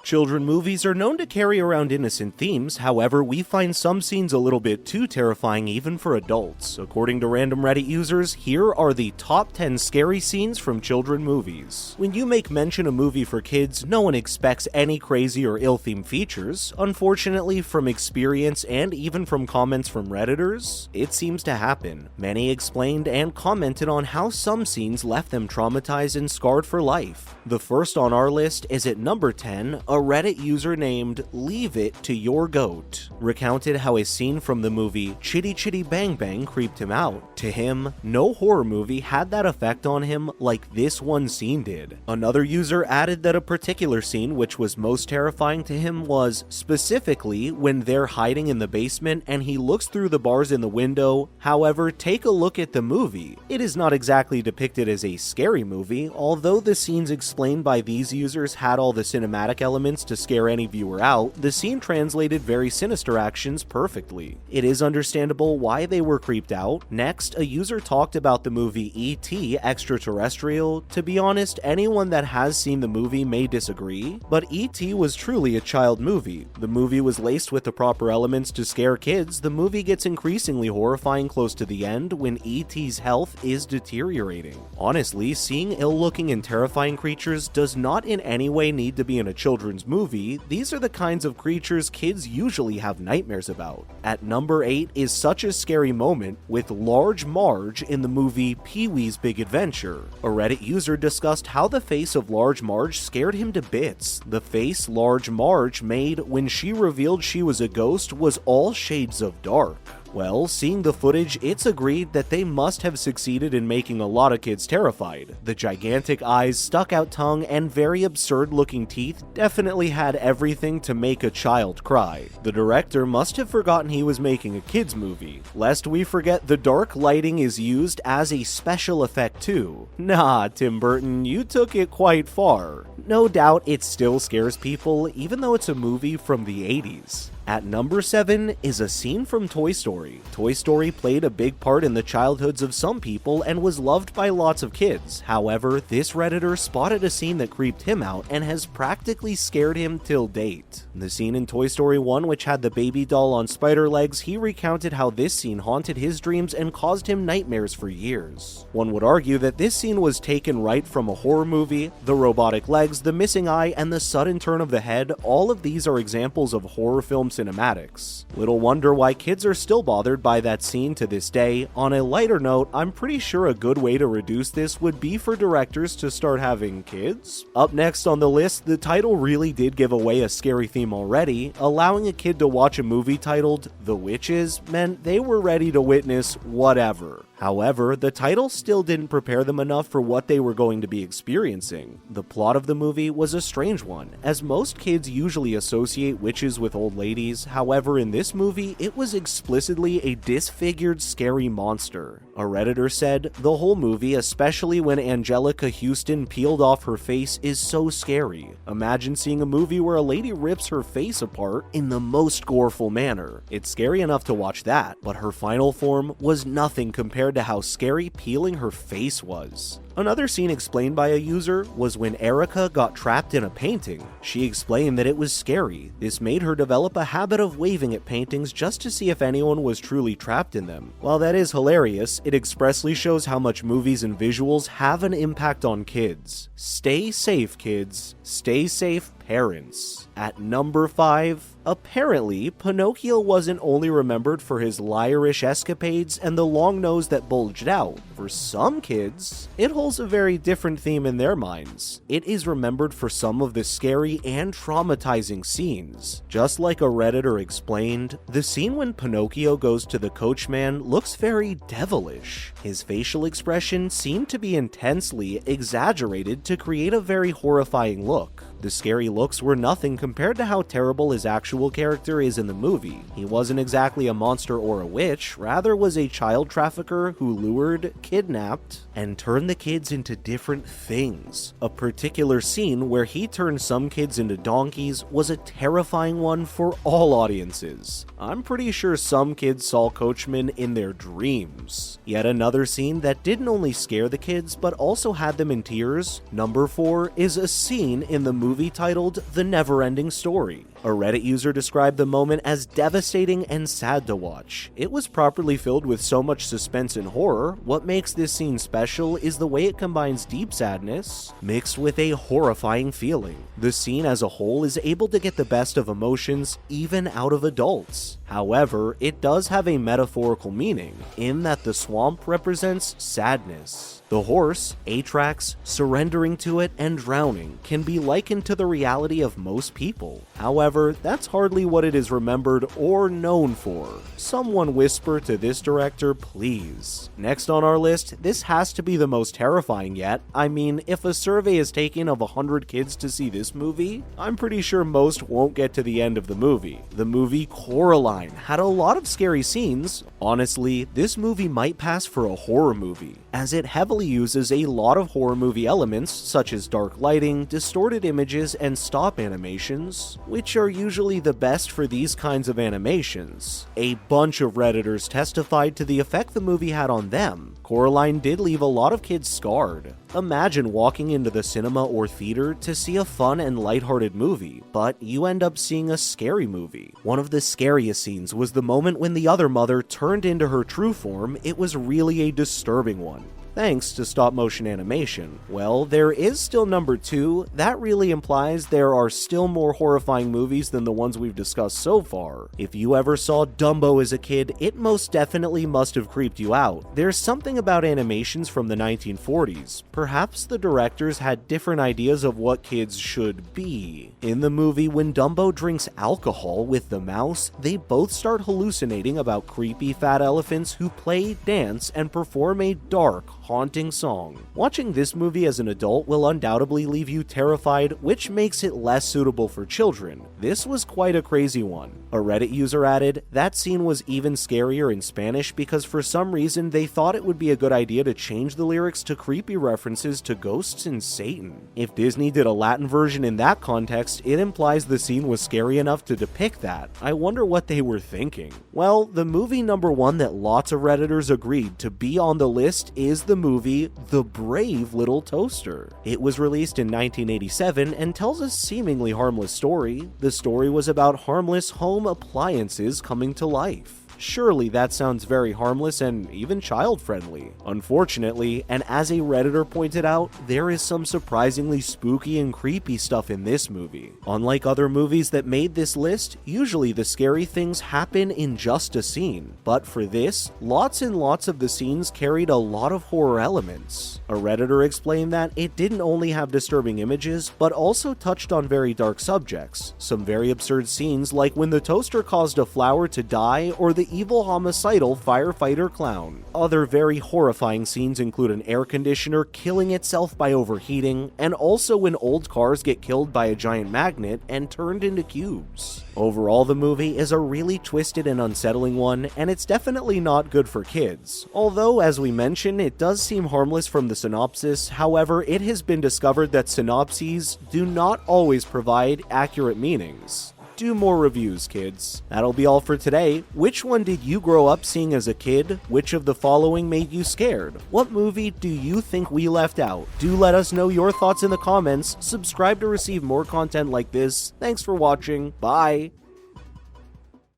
Children movies are known to carry around innocent themes, however, we find some scenes a little bit too terrifying even for adults. According to random Reddit users, here are the top 10 scary scenes from children movies. When you make mention of a movie for kids, no one expects any crazy or ill-themed features. Unfortunately, from experience and even from comments from Redditors, it seems to happen. Many explained and commented on how some scenes left them traumatized and scarred for life. The first on our list is at number 10, a Reddit user named Leave It to Your Goat recounted how a scene from the movie Chitty Chitty Bang Bang creeped him out. To him, no horror movie had that effect on him like this one scene did. Another user added that a particular scene which was most terrifying to him was specifically when they're hiding in the basement and he looks through the bars in the window. However, take a look at the movie. It is not exactly depicted as a scary movie, although the scenes explained by these users had all the cinematic elements to scare any viewer out. The scene translated very sinister actions perfectly. It is understandable why they were creeped out. Next, a user talked about the movie E.T. Extraterrestrial. To be honest, anyone that has seen the movie may disagree, but E.T. was truly a child movie. The movie was laced with the proper elements to scare kids. The movie gets increasingly horrifying close to the end when E.T.'s health is deteriorating. Honestly, seeing ill-looking and terrifying creatures does not in any way need to be in a children's movie. These are the kinds of creatures kids usually have nightmares about. At number 8 is such a scary moment with Large Marge in the movie Pee-wee's Big Adventure. A Reddit user discussed how the face of Large Marge scared him to bits. The face Large Marge made when she revealed she was a ghost was all shades of dark. Well, seeing the footage, it's agreed that they must have succeeded in making a lot of kids terrified. The gigantic eyes, stuck-out tongue, and very absurd-looking teeth definitely had everything to make a child cry. The director must have forgotten he was making a kids movie. Lest we forget, the dark lighting is used as a special effect too. Nah, Tim Burton, you took it quite far. No doubt it still scares people, even though it's a movie from the 80s. At number 7 is a scene from Toy Story. Toy Story played a big part in the childhoods of some people and was loved by lots of kids. However, this Redditor spotted a scene that creeped him out and has practically scared him till date. The scene in Toy Story 1, which had the baby doll on spider legs, he recounted how this scene haunted his dreams and caused him nightmares for years. One would argue that this scene was taken right from a horror movie. The robotic legs, the missing eye, and the sudden turn of the head, all of these are examples of horror film cinematics. Little wonder why kids are still bothered by that scene to this day. On a lighter note, I'm pretty sure a good way to reduce this would be for directors to start having kids. Up next on the list, the title really did give away a scary theme already. Allowing a kid to watch a movie titled The Witches meant they were ready to witness whatever. However, the title still didn't prepare them enough for what they were going to be experiencing. The plot of the movie was a strange one, as most kids usually associate witches with old ladies. However, in this movie, it was explicitly a disfigured, scary monster. A Redditor said, "The whole movie, especially when Angelica Houston peeled off her face, is so scary. Imagine seeing a movie where a lady rips her face apart in the most goreful manner. It's scary enough to watch that, but her final form was nothing compared to how scary peeling her face was." Another scene explained by a user was when Erica got trapped in a painting. She explained that it was scary. This made her develop a habit of waving at paintings just to see if anyone was truly trapped in them. While that is hilarious, it expressly shows how much movies and visuals have an impact on kids. Stay safe, kids. Stay safe, parents. At number 5, apparently, Pinocchio wasn't only remembered for his liarish escapades and the long nose that bulged out. For some kids, it holds a very different theme in their minds. It is remembered for some of the scary and traumatizing scenes. Just like a Redditor explained, the scene when Pinocchio goes to the coachman looks very devilish. His facial expression seemed to be intensely exaggerated to create a very horrifying look. The scary looks were nothing compared to how terrible his actual character is in the movie. He wasn't exactly a monster or a witch, rather was a child trafficker who lured, kidnapped, and turned the kids into different things. A particular scene where he turned some kids into donkeys was a terrifying one for all audiences. I'm pretty sure some kids saw Coachman in their dreams. Yet another scene that didn't only scare the kids, but also had them in tears, number 4, is a scene in the movie movie titled The Never-Ending Story. A Reddit user described the moment as devastating and sad to watch. It was properly filled with so much suspense and horror. What makes this scene special is the way it combines deep sadness mixed with a horrifying feeling. The scene as a whole is able to get the best of emotions even out of adults. However, it does have a metaphorical meaning in that the swamp represents sadness. The horse, Atrax, surrendering to it and drowning can be likened to the reality of most people. However, that's hardly what it is remembered or known for. Someone whisper to this director, please. Next on our list, this has to be the most terrifying yet. I mean, if a survey is taken of 100 kids to see this movie, I'm pretty sure most won't get to the end of the movie. The movie Coraline had a lot of scary scenes. Honestly, this movie might pass for a horror movie, as it heavily uses a lot of horror movie elements such as dark lighting, distorted images, and stop animations, which are usually the best for these kinds of animations. A bunch of Redditors testified to the effect the movie had on them. Coraline did leave a lot of kids scarred. Imagine walking into the cinema or theater to see a fun and lighthearted movie, but you end up seeing a scary movie. One of the scariest scenes was the moment when the other mother turned into her true form. It was really a disturbing one. Thanks to stop-motion animation. Well, there is still number 2. That really implies there are still more horrifying movies than the ones we've discussed so far. If you ever saw Dumbo as a kid, it most definitely must have creeped you out. There's something about animations from the 1940s. Perhaps the directors had different ideas of what kids should be. In the movie, when Dumbo drinks alcohol with the mouse, they both start hallucinating about creepy fat elephants who play, dance, and perform a dark, haunting song. Watching this movie as an adult will undoubtedly leave you terrified, which makes it less suitable for children. This was quite a crazy one. A Reddit user added, that scene was even scarier in Spanish because for some reason they thought it would be a good idea to change the lyrics to creepy references to ghosts and Satan. If Disney did a Latin version in that context, it implies the scene was scary enough to depict that. I wonder what they were thinking. Well, the movie number 1 that lots of Redditors agreed to be on the list is the movie The Brave Little Toaster. It was released in 1987 and tells a seemingly harmless story. The story was about harmless home appliances coming to life. Surely that sounds very harmless and even child-friendly. Unfortunately, and as a Redditor pointed out, there is some surprisingly spooky and creepy stuff in this movie. Unlike other movies that made this list, usually the scary things happen in just a scene. But for this, lots and lots of the scenes carried a lot of horror elements. A Redditor explained that it didn't only have disturbing images, but also touched on very dark subjects. Some very absurd scenes like when the toaster caused a flower to die or the evil homicidal firefighter clown. Other very horrifying scenes include an air conditioner killing itself by overheating, and also when old cars get killed by a giant magnet and turned into cubes. Overall, the movie is a really twisted and unsettling one, and it's definitely not good for kids. Although, as we mentioned, it does seem harmless from the synopsis. However, it has been discovered that synopses do not always provide accurate meanings. Do more reviews, kids. That'll be all for today. Which one did you grow up seeing as a kid? Which of the following made you scared? What movie do you think we left out? Do let us know your thoughts in the comments. Subscribe to receive more content like this. Thanks for watching. Bye.